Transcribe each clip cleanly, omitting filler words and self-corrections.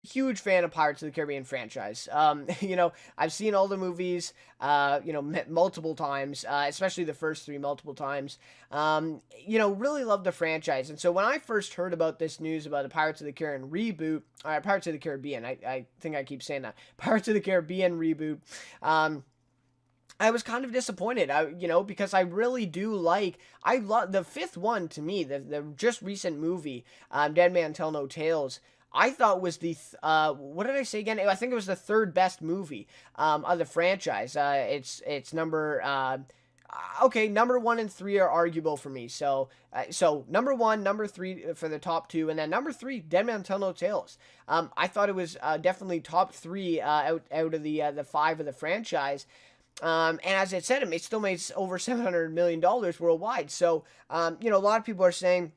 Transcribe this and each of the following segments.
huge fan of Pirates of the Caribbean franchise. I've seen all the movies, multiple times, especially the first three multiple times. Really love the franchise. And so when I first heard about this news about the Pirates of the Caribbean reboot, Pirates of the Caribbean, I think I keep saying that, Pirates of the Caribbean reboot, I was kind of disappointed, because I really do I love the fifth one to me, the just recent movie, Dead Man Tell No Tales. I thought was what did I say again? I think it was the third best movie of the franchise. It's number one and three are arguable for me. So number one, number three for the top two, and then number three, Dead Man Tell No Tales. I thought it was definitely top three out of the five of the franchise. And as I said, it still made over $700 million worldwide. So, a lot of people are saying,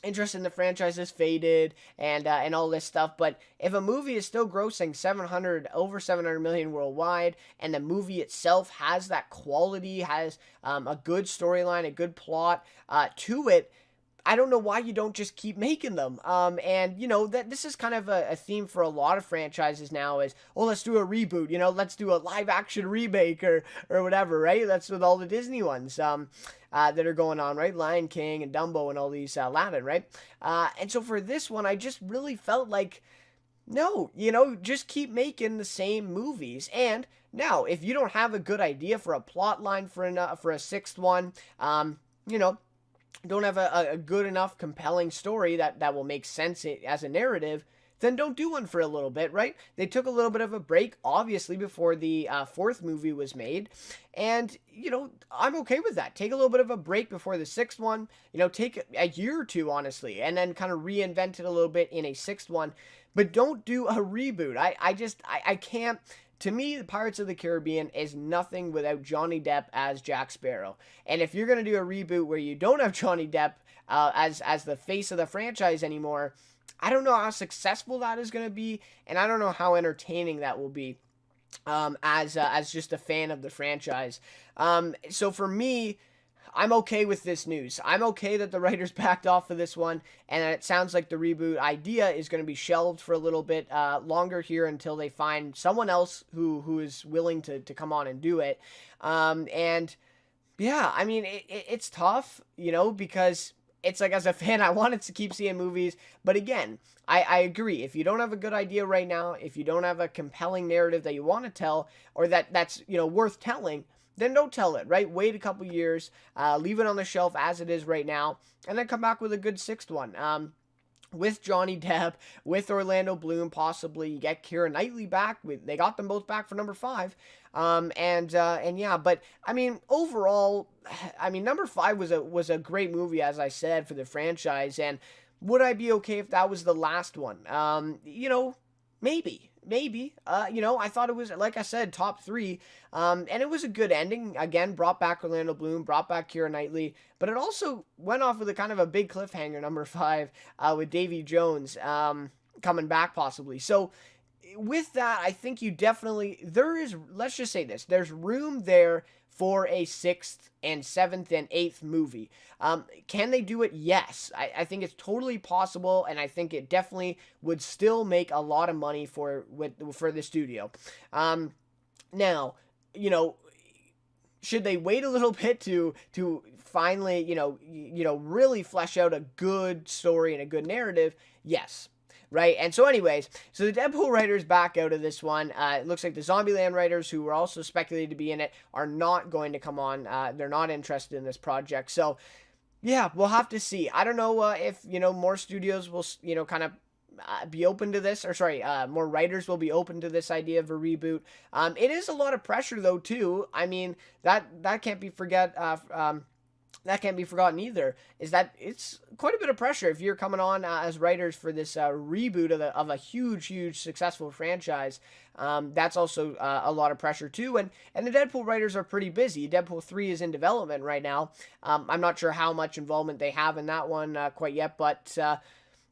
interest in the franchise has faded and all this stuff. But if a movie is still grossing over 700 million worldwide, and the movie itself has that quality, has a good storyline, a good plot to it, I don't know why you don't just keep making them. That this is kind of a theme for a lot of franchises now is, let's do a reboot, let's do a live action remake or whatever, right? That's with all the Disney ones that are going on, right? Lion King and Dumbo and all these Aladdin, right? And so for this one, I just really felt like, no, just keep making the same movies. And now, if you don't have a good idea for a plot line for a sixth one, don't have a good enough compelling story that will make sense as a narrative, then don't do one for a little bit, right? They took a little bit of a break, obviously, before the fourth movie was made. And, I'm okay with that. Take a little bit of a break before the sixth one, take a year or two, honestly, and then kind of reinvent it a little bit in a sixth one. But don't do a reboot. I can't. To me, the Pirates of the Caribbean is nothing without Johnny Depp as Jack Sparrow. And if you're going to do a reboot where you don't have Johnny Depp as the face of the franchise anymore, I don't know how successful that is going to be, and I don't know how entertaining that will be as just a fan of the franchise. So for me, I'm okay with this news. I'm okay that the writers backed off of this one, and it sounds like the reboot idea is going to be shelved for a little bit longer here until they find someone else who is willing to come on and do it. And yeah, I mean, it's tough, because it's like, as a fan, I wanted to keep seeing movies, but again, I agree. If you don't have a good idea right now, if you don't have a compelling narrative that you want to tell, or that's worth telling, then don't tell it, right? Wait a couple years, leave it on the shelf as it is right now, and then come back with a good sixth one. With Johnny Depp, with Orlando Bloom, possibly you get Keira Knightley back. They got them both back for number 5, and yeah. But I mean, overall, I mean, number 5 was a great movie, as I said, for the franchise. And would I be okay if that was the last one? Maybe. I thought it was, like I said, top 3, and it was a good ending. Again, brought back Orlando Bloom, brought back Keira Knightley, but it also went off with a kind of a big cliffhanger, number 5, with Davy Jones coming back possibly. So with that, I think let's just say this, there's room there for a 6th and 7th and 8th movie. Can they do it? Yes. I think it's totally possible, and I think it definitely would still make a lot of money for the studio. Now, should they wait a little bit to finally, really flesh out a good story and a good narrative? Yes. Right, and so anyways, the Deadpool writers back out of this one. It looks like the Zombieland writers, who were also speculated to be in it, are not going to come on. They're not interested in this project. So, yeah, we'll have to see. I don't know if, more studios will, kind of be open to this, or sorry, more writers will be open to this idea of a reboot. It is a lot of pressure, though, too. I mean, that can't be that can't be forgotten either, is that it's quite a bit of pressure if you're coming on as writers for this reboot of a huge successful franchise. That's also a lot of pressure too, and the Deadpool writers are pretty busy. Deadpool 3 is in development right now. I'm not sure how much involvement they have in that one quite yet, but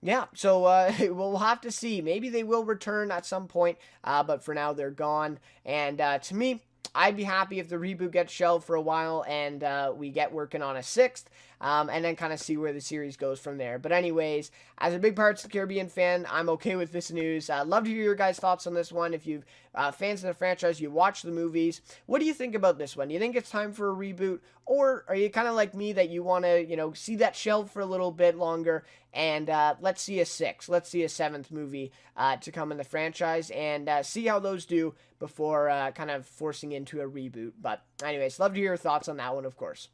yeah, so we'll have to see. Maybe they will return at some point, but for now they're gone. And to me, I'd be happy if the reboot gets shelved for a while and we get working on a 6th. and then kind of see where the series goes from there. But anyways, as a big Pirates of the Caribbean fan, I'm okay with this news. I'd love to hear your guys' thoughts on this one. If you've fans of the franchise, you watch the movies, what do you think about this one? Do you think it's time for a reboot, or are you kind of like me that you want to, see that shelved for a little bit longer, and let's see a seventh movie to come in the franchise, and see how those do before kind of forcing into a reboot? But anyways, love to hear your thoughts on that one, of course.